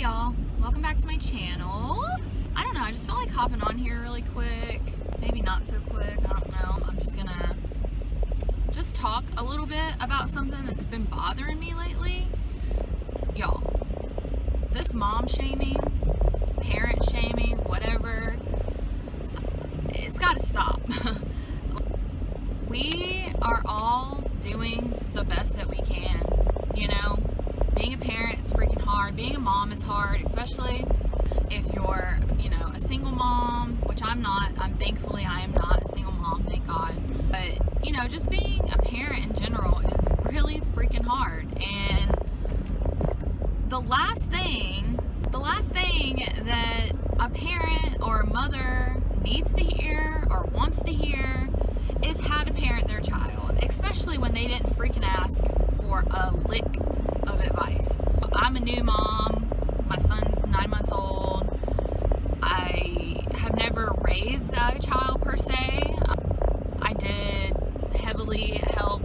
y'all, welcome back to my channel. I don't know, I just felt like hopping on here really quick, maybe not so quick, I don't know. I'm just gonna talk a little bit about something that's been bothering me lately. Y'all, this mom shaming, parent shaming, whatever, it's gotta stop. We are all doing the best that we can, you know. Being a parent is freaking hard. Being a mom is hard, especially if you're, you know, a single mom, which I'm not. Thankfully, I am not a single mom, thank God. But, you know, just being a parent in general is really freaking hard. And the last thing that a parent or a mother needs to hear or wants to hear is how to parent their child, especially when they didn't freaking ask for a lick of advice. I'm a new mom. My son's 9 months old. I have never raised a child per se. I did heavily help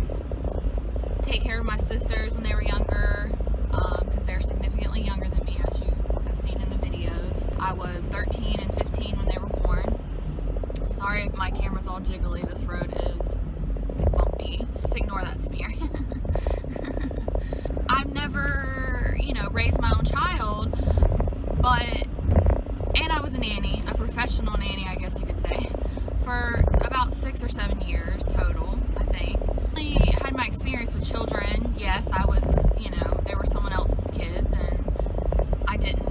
take care of my sisters when they were younger, because they're significantly younger than me, as you have seen in the videos. I was 13 and 15 when they were born. Sorry if my camera's all jiggly. This road is bumpy. Just ignore that smear. I've never, you know, raised my own child, and I was a nanny, a professional nanny, I guess you could say, for about 6 or 7 years total, I think. I had my experience with children. Yes, I was, you know, they were someone else's kids, and I didn't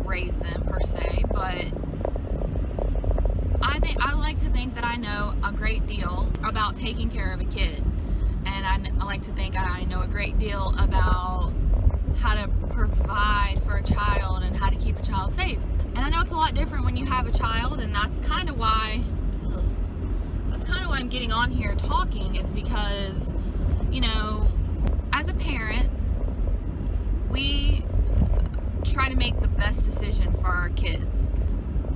raise them per se, but I like to think that I know a great deal about taking care of a kid. And I like to think I know a great deal about how to provide for a child and how to keep a child safe. And I know it's a lot different when you have a child, and that's kind of why I'm getting on here talking, is because, you know, as a parent, we try to make the best decision for our kids.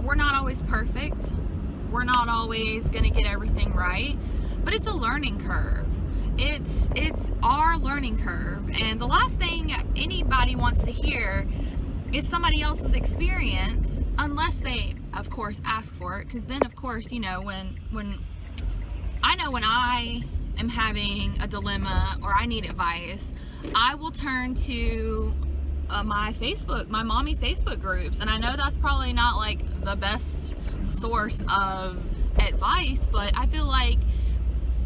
We're not always perfect. We're not always going to get everything right, but it's a learning curve. It's our learning curve, and the last thing anybody wants to hear is somebody else's experience, unless they, of course, ask for it. Because then, of course, you know, when I am having a dilemma or I need advice, I will turn to my mommy Facebook groups, and I know that's probably not like the best source of advice, but I feel like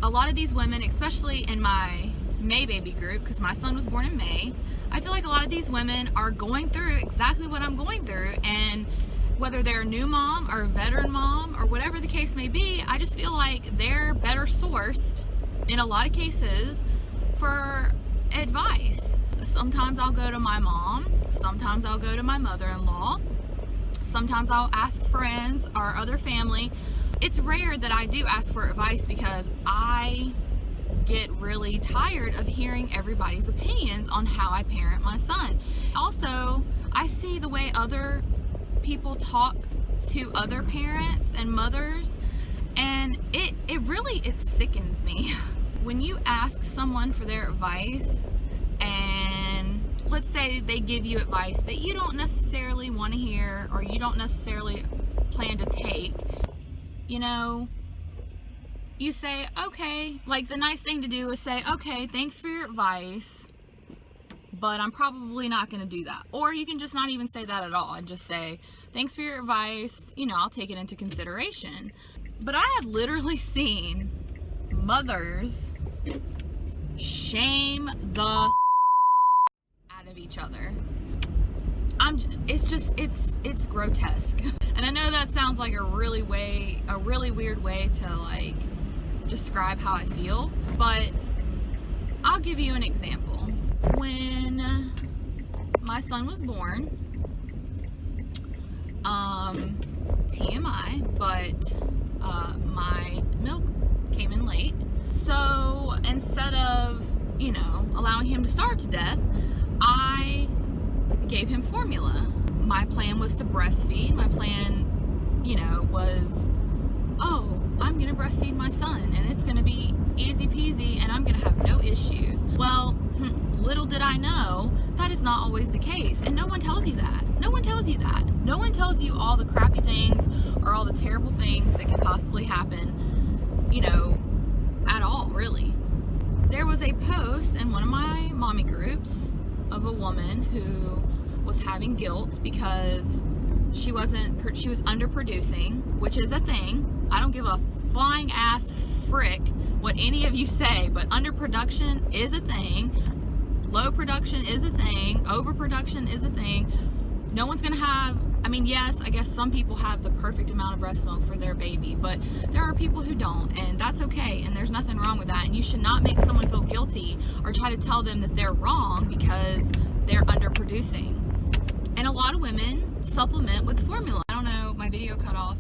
a lot of these women, especially in my May baby group, because my son was born in May, I feel like a lot of these women are going through exactly what I'm going through, and whether they're a new mom or a veteran mom or whatever the case may be, I just feel like they're better sourced in a lot of cases for advice. Sometimes I'll go to my mom, sometimes I'll go to my mother-in-law, sometimes I'll ask friends or other family. It's rare that I do ask for advice because I get really tired of hearing everybody's opinions on how I parent my son. Also, I see the way other people talk to other parents and mothers, and it sickens me. When you ask someone for their advice, and let's say they give you advice that you don't necessarily want to hear or you don't necessarily plan to take, you know, you say, okay, like the nice thing to do is say, okay, thanks for your advice, but I'm probably not going to do that. Or you can just not even say that at all and just say, thanks for your advice, you know, I'll take it into consideration. But I have literally seen mothers shame the out of each other. It's grotesque. And I know that sounds like a really weird way to like describe how I feel, but I'll give you an example. When my son was born, TMI, but my milk came in late. So instead of, you know, allowing him to starve to death, I gave him formula. My plan was to breastfeed. My plan, you know, was, oh, I'm gonna breastfeed my son and it's gonna be easy peasy and I'm gonna have no issues. Well, little did I know, that is not always the case. And no one tells you that. No one tells you that. No one tells you all the crappy things or all the terrible things that can possibly happen, you know, at all, really. There was a post in one of my mommy groups of a woman who was having guilt because she was underproducing, which is a thing. I don't give a flying ass frick what any of you say, but underproduction is a thing. Low production is a thing. Overproduction is a thing. No one's gonna have, I mean, yes, I guess some people have the perfect amount of breast milk for their baby, but there are people who don't, and that's okay, and there's nothing wrong with that. And you should not make someone feel guilty or try to tell them that they're wrong because they're underproducing. And a lot of women supplement with formula. I don't know, my video cut off,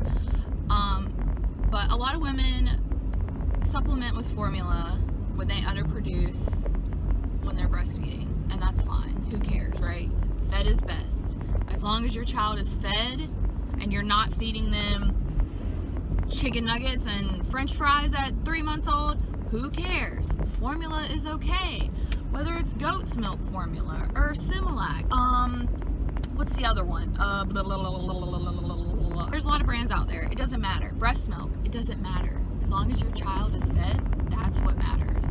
but a lot of women supplement with formula when they underproduce when they're breastfeeding, and that's fine. Who cares, right? Fed is best. As long as your child is fed and you're not feeding them chicken nuggets and french fries at 3 months old, who cares? Formula is okay. Whether it's goat's milk formula or Similac. What's the other one? There's a lot of brands out there. It doesn't matter. Breast milk, it doesn't matter. As long as your child is fed, that's what matters.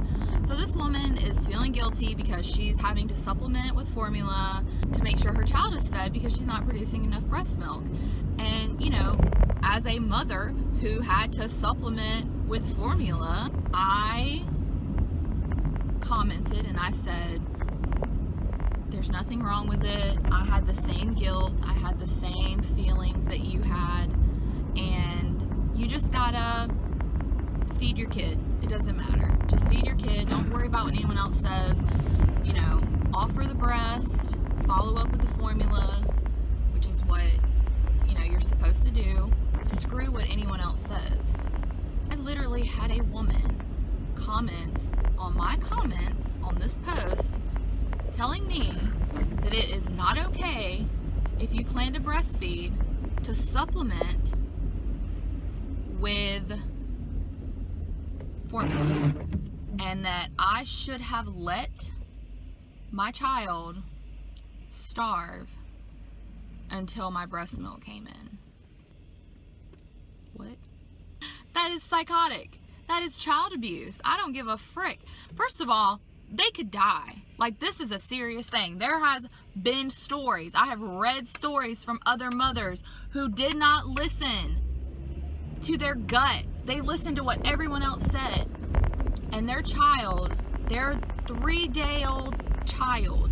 So this woman is feeling guilty because she's having to supplement with formula to make sure her child is fed because she's not producing enough breast milk. And, you know, as a mother who had to supplement with formula, I commented and I said, there's nothing wrong with it. I had the same guilt. I had the same feelings that you had. And you just gotta feed your kid. It doesn't matter. Just feed your kid. Don't worry about what anyone else says. You know, offer the breast, follow up with the formula, which is what, you know, you're supposed to do. Screw what anyone else says. I literally had a woman comment on my comment on this post telling me that it is not okay if you plan to breastfeed to supplement with formula, and that I should have let my child starve until my breast milk came in. What? That is psychotic. That is child abuse. I don't give a frick. First of all, they could die. Like, this is a serious thing. There has been stories. I have read stories from other mothers who did not listen to their gut. They listened to what everyone else said. And their child, their 3-day-old child,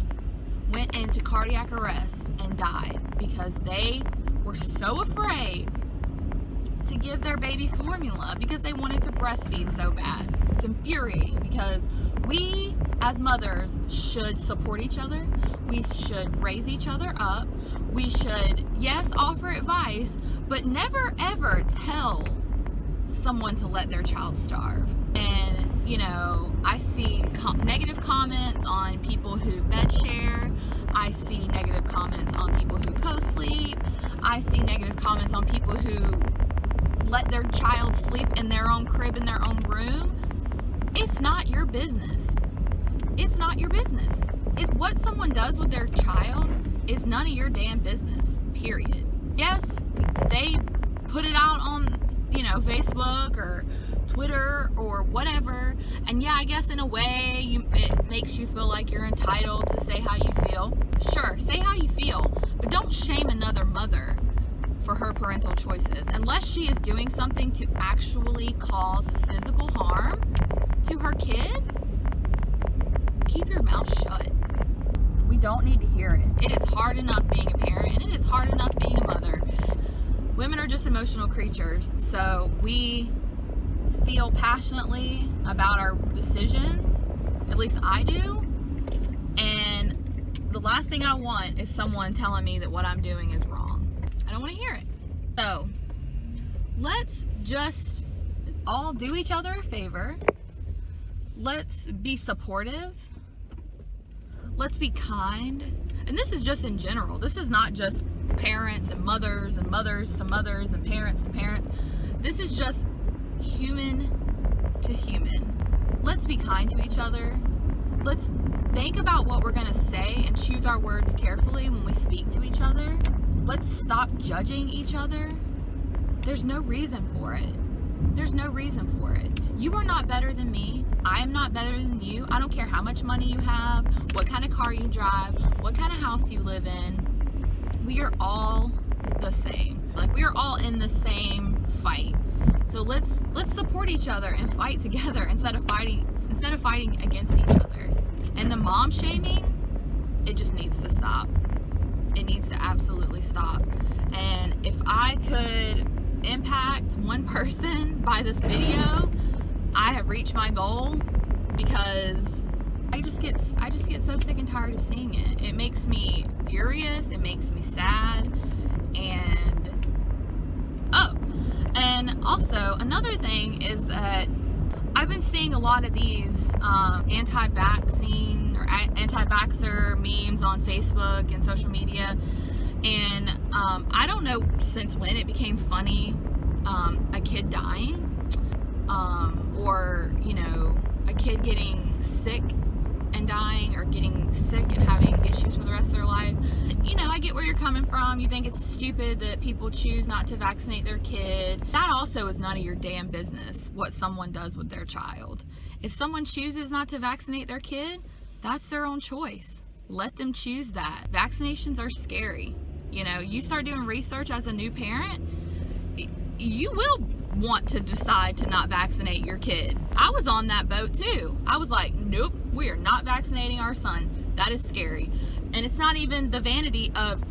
went into cardiac arrest and died because they were so afraid to give their baby formula because they wanted to breastfeed so bad. It's infuriating because we as mothers should support each other. We should raise each other up. We should, yes, offer advice, but never ever tell someone to let their child starve. And, you know, I see negative comments on people who bed share. I see negative comments on people who co-sleep. I see negative comments on people who let their child sleep in their own crib, in their own room. It's not your business. It's not your business. What someone does with their child is none of your damn business, period. Yes, they put it out on, you know, Facebook or Twitter or whatever, and yeah, I guess in a way it makes you feel like you're entitled to say how you feel. Sure, say how you feel, but don't shame another mother for her parental choices unless she is doing something to actually cause physical harm to her kid. Keep your mouth shut. We don't need to hear it. It is hard enough being a parent, and it is hard enough being a mother. Women are just emotional creatures, so we feel passionately about our decisions. At least I do. And the last thing I want is someone telling me that what I'm doing is wrong. I don't want to hear it. So let's just all do each other a favor. Let's be supportive. Let's be kind. And this is just in general. This is not just parents and mothers to mothers and parents to parents. This is just human to human. Let's be kind to each other. Let's think about what we're going to say and choose our words carefully when we speak to each other. Let's stop judging each other. There's no reason for it. There's no reason for it. You are not better than me. I am not better than you. I don't care how much money you have, what kind of car you drive, what kind of house you live in. We are all the same. Like, we are all in the same fight. So let's support each other and fight together instead of fighting against each other. And the mom shaming, it just needs to stop. It needs to absolutely stop. And if I could impact one person by this video, I have reached my goal, because I just get so sick and tired of seeing it. It makes me furious, it makes me sad, and also another thing is that I've been seeing a lot of these anti-vaccine or anti-vaxxer memes on Facebook and social media, and I don't know since when it became funny, a kid dying, or, you know, a kid getting sick and dying, or getting sick and having issues for the rest of their life. You know, I get where you're coming from. You think it's stupid that people choose not to vaccinate their kid. That also is none of your damn business what someone does with their child. If someone chooses not to vaccinate their kid, that's their own choice. Let them choose that. Vaccinations are scary. You know, you start doing research as a new parent, you will want to decide to not vaccinate your kid. I was on that boat too. I was like, nope, we are not vaccinating our son. That is scary. And it's not even the vanity of,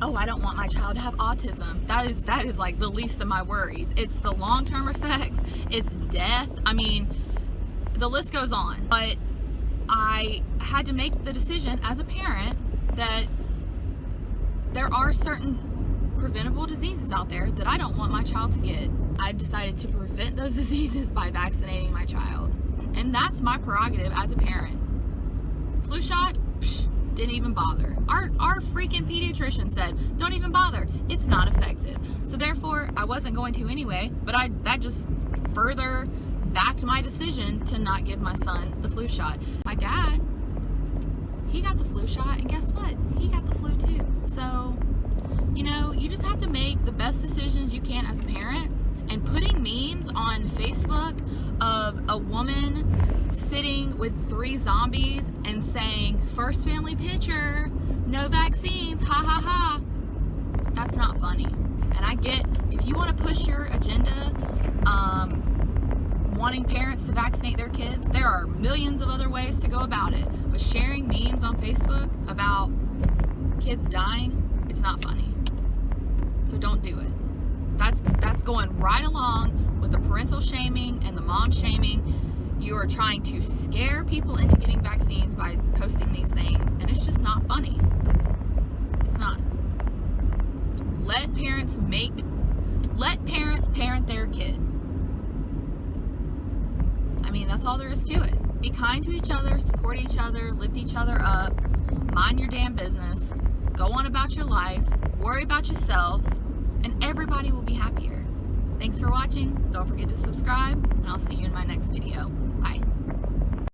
oh, I don't want my child to have autism. That is like the least of my worries. It's the long-term effects. It's death. I mean, the list goes on. But I had to make the decision as a parent that there are certain preventable diseases out there that I don't want my child to get. I decided to prevent those diseases by vaccinating my child. And that's my prerogative as a parent. Flu shot? Psh, didn't even bother. Our freaking pediatrician said, don't even bother. It's not effective. So therefore, I wasn't going to anyway, but that just further backed my decision to not give my son the flu shot. My dad, he got the flu shot, and guess what? He got the flu too. So, you know, you just have to make the best decisions you can as a parent. And putting memes on Facebook of a woman sitting with 3 zombies and saying, first family picture, no vaccines, ha ha ha, that's not funny. And I get, if you want to push your agenda, wanting parents to vaccinate their kids, there are millions of other ways to go about it. But sharing memes on Facebook about kids dying, it's not funny. So don't do it. That's going right along with the parental shaming and the mom shaming. You are trying to scare people into getting vaccines by posting these things, and it's just not funny. It's not. Let parents parent their kid. I mean, that's all there is to it. Be kind to each other, support each other, lift each other up, mind your damn business, go on about your life, worry about yourself, and everybody will be happier. Thanks for watching. Don't forget to subscribe, and I'll see you in my next video.